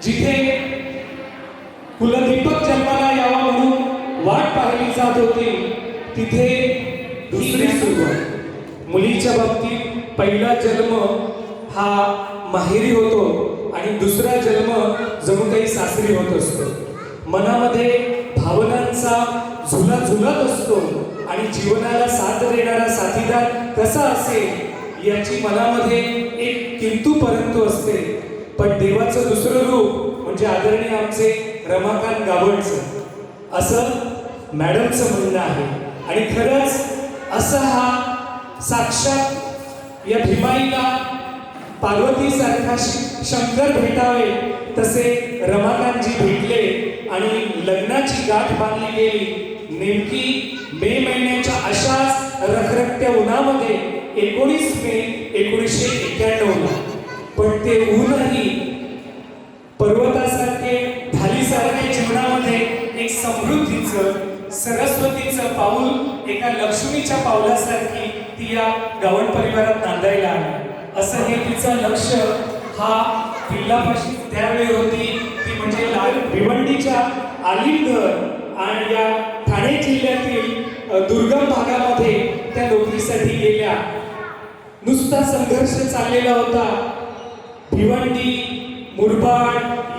जिथे कुलदीपक जन्माला यावा म्हणून वाट पाहिली जात होती, तिथे दुसरी सुरुवात. मुलीच्या बाबतीत पहिला जन्म हा माहेरी होतो आणि दुसरा जन्म जणू काही सासरी होत असतो. मनामध्ये भावनांचा झुला झुलत असतो आणि जीवनाला साथ देणारा साथीदार कसा असेल याची मनामध्ये एक किंतु परंतु असते. पण देवाचं दुसरं रूप म्हणजे आदरणीय आमचे रमाकांत गावडचं असं मॅडमचं म्हणणं आहे. आणि खरंच असा हा साक्षात या भीमाईला पार्वतीसारखा शंकर भेटावे तसे रमाकांतजी भेटले आणि लग्नाची गाठ बांधली गेली. नेमकी मे महिन्याच्या अशाच रखरखत्या उन्हामध्ये 19 मे 1991ला. पण ते ऊनही पर्वतासारखे ढालीसारखे जीवनामध्ये एक समृद्धीचं सरस्वतीचं पाऊल एका लक्ष्मीच्या पावलासारखी ती या गावड परिवारात नांदायला आली. असं हे तिचं लक्ष हा किल्लापाशी त्यावेळी होती ती म्हणजे भिवंडीच्या आलिमगड आणि या ठाणे जिल्ह्यातील दुर्गम भागामध्ये त्या नोकरीसाठी गेल्या. नुसता संघर्ष चाललेला होता. भिवंडी मुरबाड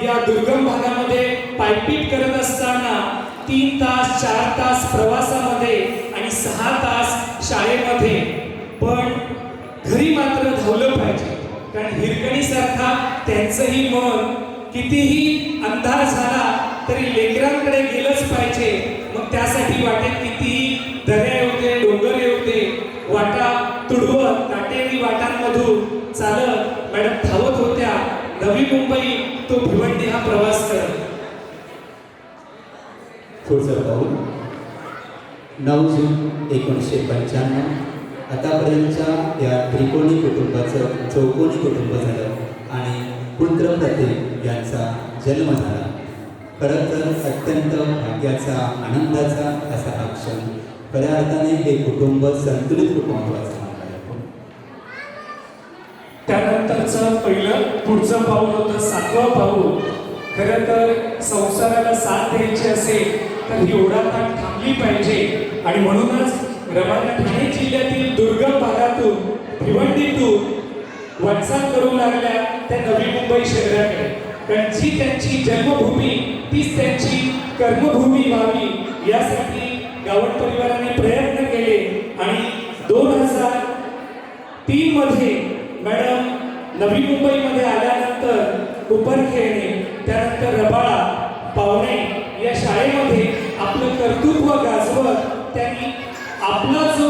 या दुर्गम भागामध्ये पायपीट करत असताना 3 तास 4 तास प्रवासामध्ये आणि 6 तास शाळेमध्ये. पण घरी मात्र धावलं पाहिजे, कारण हिरकणीसारखा त्यांचंही मन कितीही अंधार झाला तरी लेकरांकडे गेलंच पाहिजे. मग त्यासाठी वाटेत कितीही दऱ्या होते डोंगर होते वाटा तुडवत काटेरी वाटांमधून चालत मॅडम धावत होत्या. नवी मुंबई तो भिवंडी हा प्रवास करत. पुढचं पाऊल 9 जून 1995. आतापर्यंतच्या या त्रिकोणी कुटुंबाचं चौकोनी कुटुंब झालं आणि पुत्र प्रतीक यांचा जन्म झाला. खरं तर अत्यंत भाग्याचा आनंदाचा असा हा क्षण. खऱ्या अर्थाने हे कुटुंब संतुलित कुटुंबाचं त्यानंतरचं पहिलं पुढचं पाऊल होतं 7वं पाऊल. खरं तर संसाराला साथ द्यायची असेल तर ही ओढाताण थांबली पाहिजे आणि म्हणूनच रमाकांत ठाणे जिल्ह्यातील दुर्गम भागातून भिवंडीतून वाटचाल करू लागल्या त्या नवी मुंबई शहराकडे. कारण जी त्यांची जन्मभूमी तीच त्यांची कर्मभूमी व्हावी यासाठी गावड परिवाराने प्रयत्न केले आणि 2003 मध्ये मॅडम नवी मुंबईमध्ये आल्यानंतर उपरखेळणे त्यानंतर रबाळा पावणे या शाळेमध्ये आपलं कर्तृत्व गाजवत त्यांनी आपला जो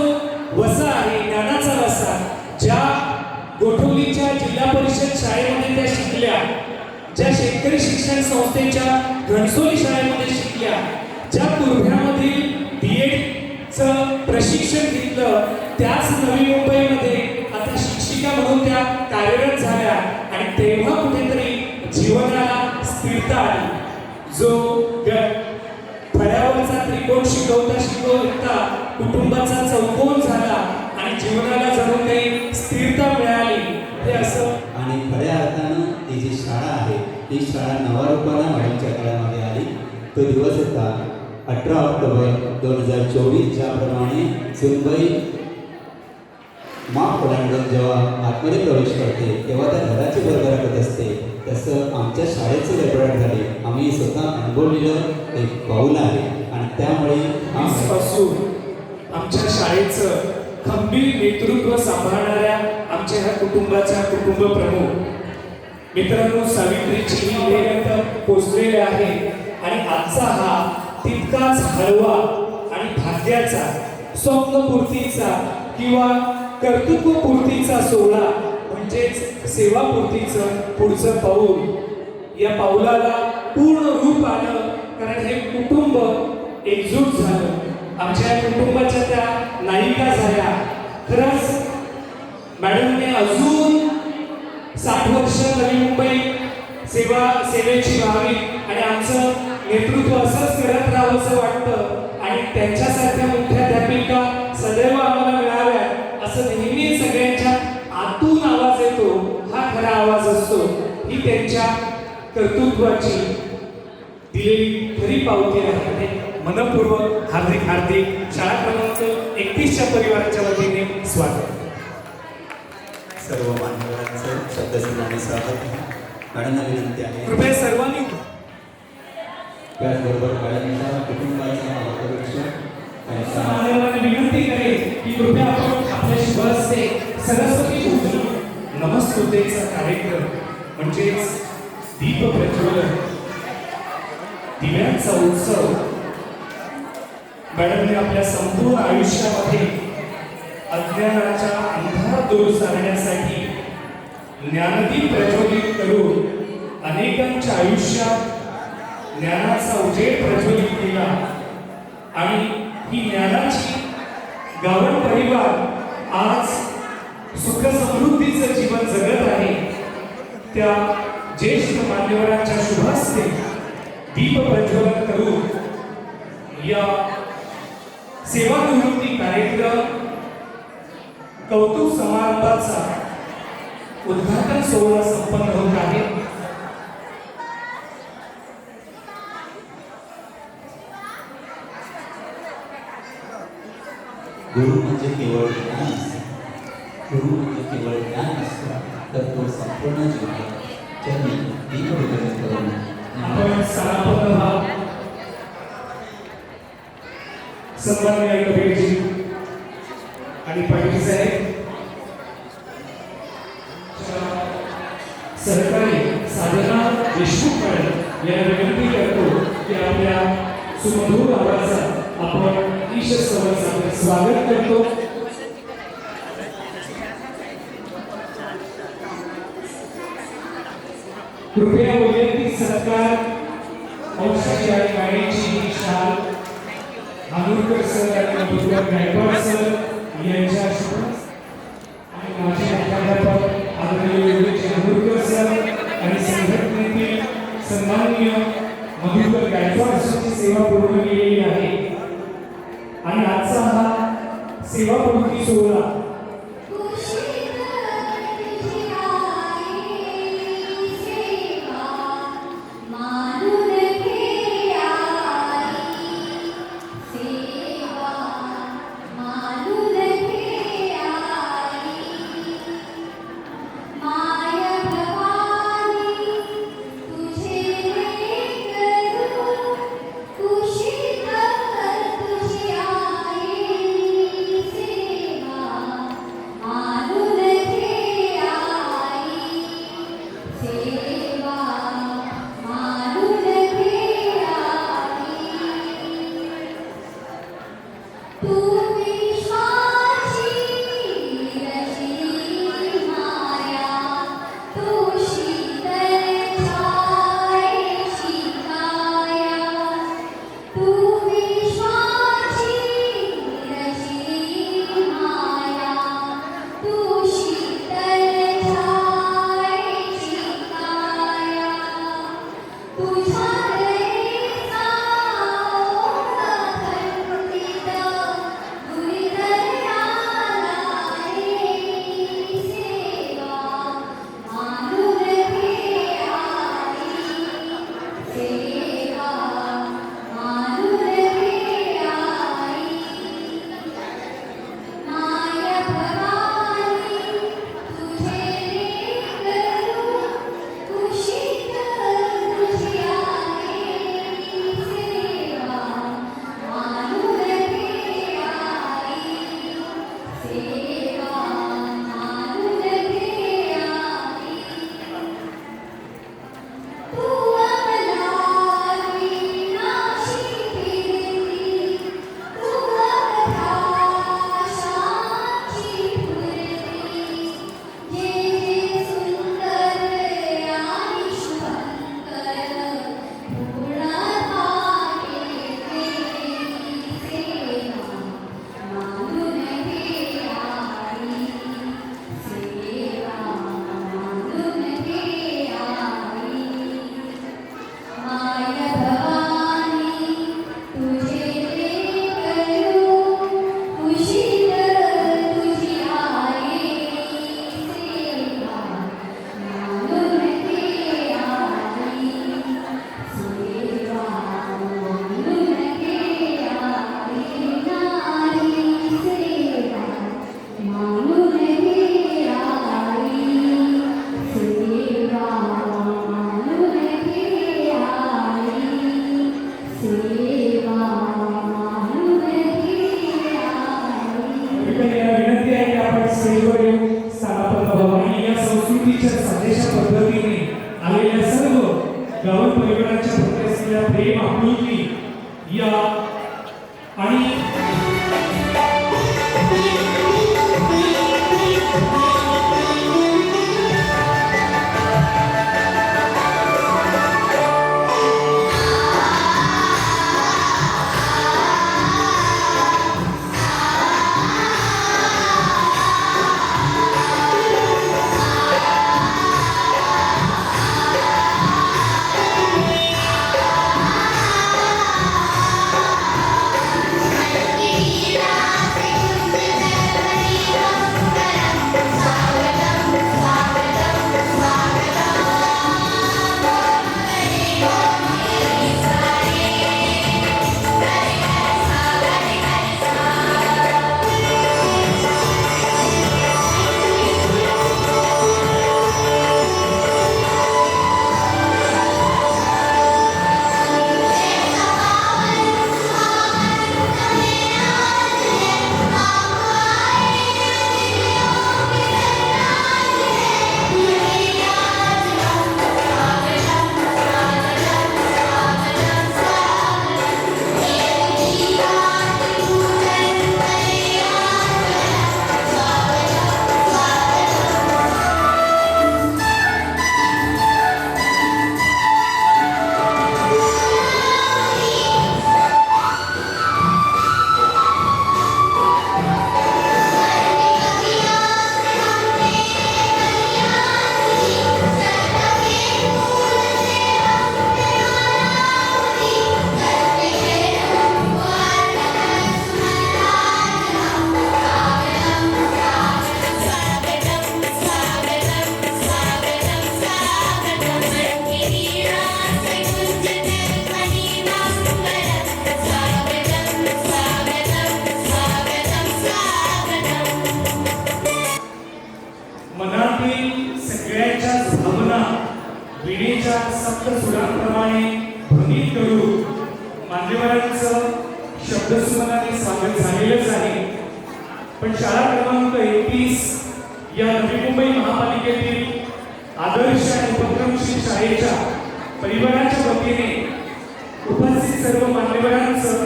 वसा आहे ज्ञानाचा वसा ज्या गोठवलीच्या जिल्हा परिषद शाळेमध्ये त्या शिकल्या, ज्या शेतकरी शिक्षण संस्थेच्या घणसोली शाळेमध्ये शिकल्या, ज्या तुर्भ्यामधील BEdचं प्रशिक्षण घेतलं, त्याच नवी मुंबईमध्ये आता शिक्षिका म्हणून त्या कार्यरत झाल्या आणि तेव्हा कुठेतरी जीवनाला स्थिरता आली. जो फळ्यावरचा त्रिकोण शिकवता शिकवता कुटुंबाचा चौकोन झाला आणि जीवनाला जणू काही स्थिरता मिळाली. हे असं आणि खऱ्या अर्थानं ही जी शाळा आहे ती शाळा नवा रूपाला मॅडमच्या काळामध्ये आली. तो दिवस होता 18 ऑक्टोबर 2024. ज्याप्रमाणे सुनबाई माप ओलांडून जेव्हा आतमध्ये प्रवेश करते तेव्हा त्या घराची भरभराट होत असते, तसं आमच्या शाळेची भरभराट झाली. आम्ही स्वतः अनुभवलेलं एक पाऊल आहे आणि त्यामुळे आजपासून आमच्या शाळेचं खंबीर नेतृत्व सांभाळणाऱ्या आमच्या ह्या कुटुंबाच्या कुटुंब प्रमुख मित्रांनो सावित्रीची ही वेळ पोचलेले आहे आणि आजचा हा तितकाच हळवा आणि भाग्याचा स्वप्नपूर्तीचा किंवा कर्तृत्वपूर्तीचा सोहळा म्हणजेच सेवापूर्तीचं पुढचं पाऊल. या पाऊलाला पूर्ण रूप आलं कारण हे कुटुंब एकजूट झालं. आमच्या कुटुंबाच्या त्या नायिका झाल्या. खरंच मॅडमने अजून 60 वर्ष नवी मुंबई सेवेची व्हावी आणि आमचं नेतृत्व असंच करत राहावं असं वाटतं आणि त्यांच्यासारख्या मुख्याध्यापिका सदैव आम्हाला मिळाव्या असं नेहमी सगळ्यांच्या आतून आवाज येतो. हा खरा आवाज असतो. ही त्यांच्या कर्तृत्वाची दिलेली खरी पावती राहते. मनपूर्वक हार्दिक शाळा क्रमांक 31च्या परिवाराच्या वतीने स्वागत. सर्व मान्यवरांचं शब्दसन्माने स्वागत. मॅडमना विनंती आहे कृपया सर्वांनी त्याचबरोबर मॅडमच्या कुटुंबाचा मार्गदर्शन आणि मान्यवरांना विनंती करेन की कृपया आपण आपल्या शुभहस्ते सरस्वती पूजन नमस्तुतेचा कार्यक्रम म्हणजेच दीप प्रज्वलन दिव्यांचा उत्सव मॅडमने आपल्या संपूर्ण आयुष्यामध्ये अज्ञानाच्या अंधार दूर सारण्यासाठी ज्ञानदीप प्रज्वलित करून अनेकांच्या आयुष्यात ज्ञानाचा उजेड प्रज्वलित केला आणि ही ज्ञानाची गावण परिवार आज सुख समृद्धीचं जीवन जगत आहे. त्या ज्येष्ठ मान्यवरांच्या शुभहस्ते दीप प्रज्वलन करून या सेवानिवृत्ती कार्यक्रम कौतुक समारंभाचा उद्घाटन सोहळा संपन्न होत आहे. गुरु म्हणजे केवळ ज्ञान नसतं. गुरु म्हणजे केवळ ज्ञान नसतं, तर तो संपूर्ण जीवन त्यांनी दीप प्रज्वलित करून आपण सरापन्न भाव सन्माननीय कबीरजी आणि पाटील साहेब सहकारी साधना देशमुख मॅडम यांना विनंती करतो की आपल्या सुमधुर आवाजात आपण ईश समोर स्वागत करतो. कृपया वैयक्तिक सत्कार औषधी आणि गाडीची शाल आनुरकर सर आणि मधुकर गायकवाड सर यांच्या शुभ आणि माझे प्राध्यापक आदरणीय योगेश आनुरकर सर आणि संघटनेतील सन्माननीय मधुकर गायकवाड सरची सेवा पूर्ण केलेली आहे. आणि आजचा हा सेवापूर्ती सोहळा समृद्धीच्या संदेशा पद्धतीने आलेल्या सर्व गाव परिवाराच्या प्रती असलेल्या प्रेम आपुलकी या आणि मनातील सगळ्याच्या भावना विणेच्या सप्त सुरांप्रमाणे ध्वनित करू मान्यवरांचं शब्दसुमनाने स्वागत झालेलंच आहे. पण शाळा क्रमांक 31 या नवी मुंबई महापालिकेतील आदर्श आणि उपक्रमशील शाळेच्या परिवाराच्या वतीने उपस्थित सर्व मान्यवरांचं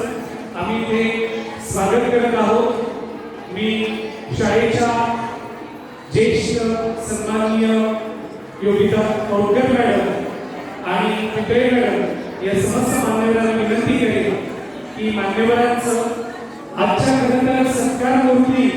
आम्ही ते स्वागत करत आहोत. मी शाळेच्या ज्येष्ठ सन्माननीय योगिता कौडकर मॅडम आणि पिंपळे मॅडम या समस्त मान्यवरांना विनंती करेन की मान्यवरांचं आजच्या खरं तर सत्कार मूर्ती